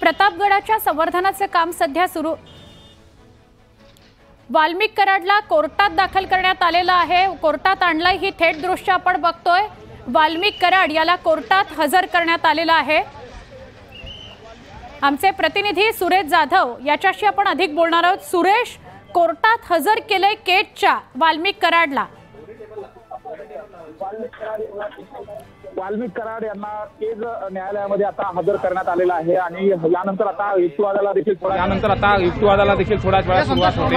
प्रतापगडाच्या संवर्धनाचे काम सध्या सुरू। वाल्मिक कराडला कोर्टात दाखल करण्यात आलेला आहे। कोर्टात आणलाय ही थेट दृश्य आपण बघतोय। वाल्मिक कराड याला कोर्टात हजर करण्यात आलेला आहे। आमचे प्रतिनिधी सुरेश जाधव याच्याशी आपण अधिक बोलणार आहोत। सुरेश, कोर्टात हजर केले केजच्या वाल्मिक कराडला। वाल्मिक कराड यांना केज न्यायालयामध्ये आता हजर करण्यात आलेला आहे आणि यानंतर आता युक्तिवादाला देखील थोड्याच वेळात सुरुवात होते।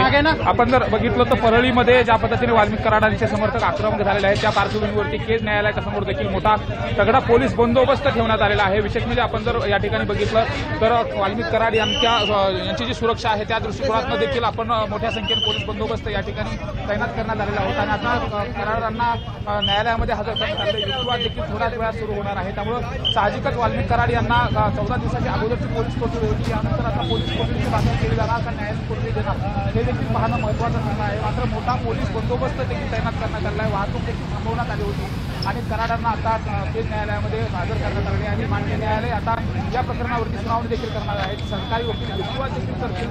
आपण जर बघितलं तर परळीमध्ये ज्या पद्धतीने वाल्मिक कराडांचे समर्थक आक्रमक झालेले आहेत, त्या पार्श्वभूमीवरती केज न्यायालयाच्या समोर देखील मोठा तगडा पोलीस बंदोबस्त ठेवण्यात आलेला आहे। विशेष म्हणजे आपण जर या ठिकाणी बघितलं तर वाल्मिक कराड यांची जी सुरक्षा आहे त्या दृष्टिकोनातून देखील आपण मोठ्या संख्येने पोलीस बंदोबस्त या ठिकाणी तैनात करण्यात आलेला होता आणि आता कराडांना न्यायालयामध्ये हजर करण्यात आले। युक्तिवाद देखील थोड्याच वेळात सुरू होणार आहे। त्यामुळे साहजिकच वाल्मिक कराड यांना 14 दिवसाची अगोदरची पोलीस कोठडी होती, यानंतर आता पोलीस कोठडीची बातमी केली जाणार का न्यायालयीन कोठडी देणार हे देखील पाहणं महत्त्वाचं ठरलं आहे। मात्र मोठा पोलीस बंदोबस्त देखील तैनात करण्यात आला आहे। वाहतूक देखील थांबवण्यात आली होती आणि कराडांना आता केज न्यायालयामध्ये हजर करण्यात आले आणि माननीय न्यायालय आता या प्रकरणावरती सुनावणी देखील करणार आहे। सरकारी वकील युक्तिवाद देखील करतील।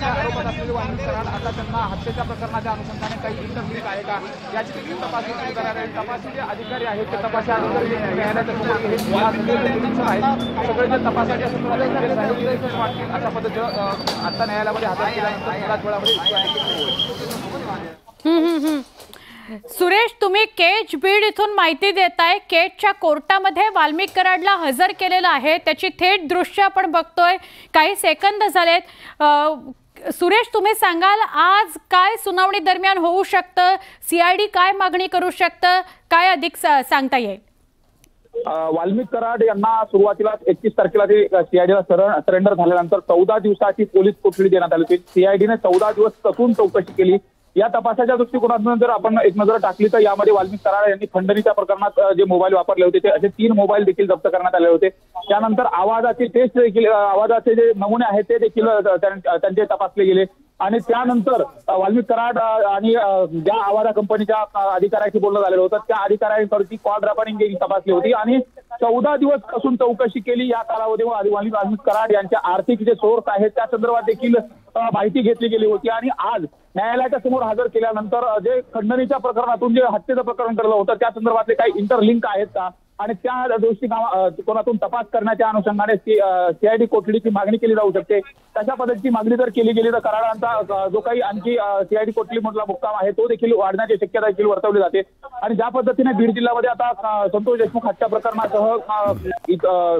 आरोपात असलेले वाल्मिक कराड आता त्यांना हत्येच्या प्रकरणाच्या अनुषंगाने काही इंटरव्ह्यू आहे का याची देखील तपासणी सुरू करणार आहे। तपासी जे अधिकारी आहेत ते तपासी अधिकारी न्यायालयाच्या समोर सगळे जे तपासाच्या संदर्भात अशा पद्धतीने आता न्यायालयामध्ये हजर केल्यानंतर थोड्याच वेळामध्ये। सुरेश, तुम्ही केज बीड इथून माहिती देताय। केजच्या कोर्टामध्ये वाल्मिक कराडला हजर केलेलं आहे, त्याची थेट दृश्य आपण बघतोय। काही सेकंद झालेत। सुरेश, तुम्ही सांगाल आज काय सुनावणी दरम्यान होऊ शकतं, सीआयडी काय मागणी करू शकतं, काय अधिक सांगता येईल? वाल्मिक कराड यांना सुरुवातीला 31 तारखेला ते सीआयडीला सरेंडर झाल्यानंतर 14 दिवसाची पोलीस कोठडी देण्यात आली होती। सीआयडीने 14 दिवस कसून चौकशी केली। या तपासाच्या दृष्टिकोनातून जर आपण एक नजर टाकली तर यामध्ये वाल्मिक कराड यांनी खंडणीच्या प्रकरणात जे मोबाईल वापरले होते ते असे 3 मोबाईल देखील जप्त करण्यात आले होते। त्यानंतर आवाजाची टेस्ट देखील, आवाजाचे जे नमुने आहेत ते देखील त्यांचे तपासले गेले आणि त्यानंतर वाल्मिक कराड आणि ज्या आवाजा कंपनीच्या अधिकाऱ्याशी बोलणं झालेलं होतं त्या अधिकाऱ्यांवरती कॉल रेकॉर्डिंग तपासली होती आणि 14 दिवस कसून चौकशी केली। या कालावधीमध्ये वाल्मिक कराड यांच्या आर्थिक जे सोर्स आहेत त्या संदर्भात देखील माहिती घेतली गेली होती आणि आज न्यायालयाच्या समोर हजर केल्यानंतर जे खंडणीच्या प्रकरणातून जे हत्येचं प्रकरण ठरलं होतं त्या संदर्भातले काही इंटरलिंक आहेत का आणि त्या दृष्टिकोनातून तपास करण्याच्या अनुषंगाने सीआयडी कोठडीची मागणी केली जाऊ शकते। तशा पद्धतीची मागणी जर केली गेली तर कराडांचा जो काही आणखी सीआयडी कोठडी मधला मुक्काम आहे तो देखील वाढण्याची शक्यता देखील वर्तवली जाते आणि ज्या पद्धतीने बीड जिल्ह्यामध्ये आता संतोष देशमुख हत्या प्रकरणासह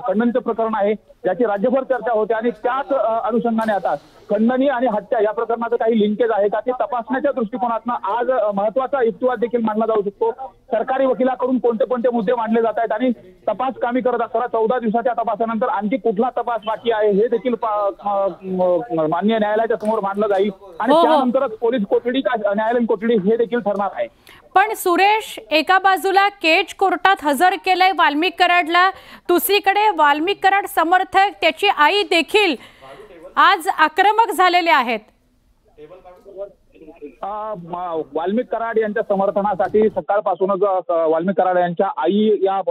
खंडणीचं प्रकरण आहे ज्याची राज्यभर चर्चा होते आणि त्याच अनुषंगाने आता खंडणी आणि हत्या या प्रकरणाचं काही लिंकेज आहे का ते तपासण्याच्या दृष्टिकोनातून आज महत्वाचा युक्तिवाद देखील मांडला जाऊ शकतो। सरकारी वकिलाकडून कोणते कोणते मुद्दे मांडले जात आहेत आणि तपास कामी करत असताना 14 दिवसाच्या तपासानंतर आणखी कुठला तपास बाकी आहे हे देखील माननीय न्यायालयाच्या समोर मांडलं जाईल आणि त्यानंतरच पोलीस कोठडी का न्यायालयीन कोठडी हे देखील ठरणार आहे। पण सुरेश, एका बाजूला केज कोर्टात हजर केलंय वाल्मिक कराडला, दुसरीकडे वाल्मिक कराड समर्थक त्याची आई देखील आज आक्रमक झालेले आहेत। वाल्मिक कराड यांच्या समर्थनासाठी सकाळपासूनच वाल्मिक कराड यांच्या आई या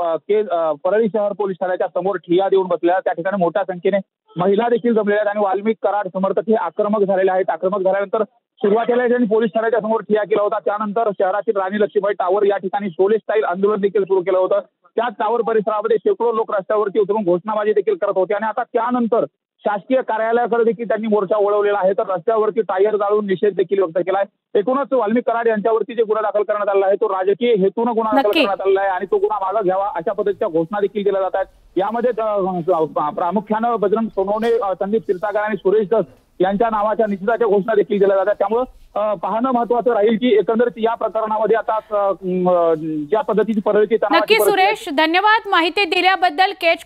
परळी शहर पोलीस ठाण्याच्या समोर ठिय्या देऊन बसल्या। त्या ठिकाणी मोठ्या संख्येने महिला देखील जमलेल्या आहेत आणि वाल्मिक कराड समर्थक हे आक्रमक झालेले आहेत। आक्रमक झाल्यानंतर सुरुवातीला त्यांनी पोलीस ठाण्याच्या समोर ठिय्या केला होता, त्यानंतर शहरातील राणी लक्ष्मीबाई टावर या ठिकाणी शोले स्टाईल आंदोलन देखील सुरू केलं होतं। त्याच टावर परिसरामध्ये शेकडो लोक रस्त्यावरती उतरून घोषणाबाजी देखील करत होते आणि आता त्यानंतर शासकीय कार्यालयाकडे देखील त्यांनी मोर्चा वळवलेला आहे तर रस्त्यावरती टायर जाळून निषेध देखील व्यक्त केला आहे। एकूणच वाल्मिक कराड यांच्यावरती जे गुन्हा दाखल करण्यात आला आहे तो राजकीय हेतून गुन्हा दाखल करण्यात आलेला आहे आणि तो गुन्हा मागे घ्यावा अशा पद्धतीच्या घोषणा देखील केल्या जात आहेत। यामध्ये प्रामुख्यानं बजरंग सोनवणे, संदीप क्षीरसागर आणि सुरेश दस यांच्या नावाच्या निषेधाच्या घोषणा देखील केल्या जातात। त्यामुळे पाहणं महत्वाचं राहील की एकंदरीत या प्रकरणामध्ये आता ज्या पद्धतीची परळीची नक्की सुरेश, धन्यवाद माहिती दिल्याबद्दल। केज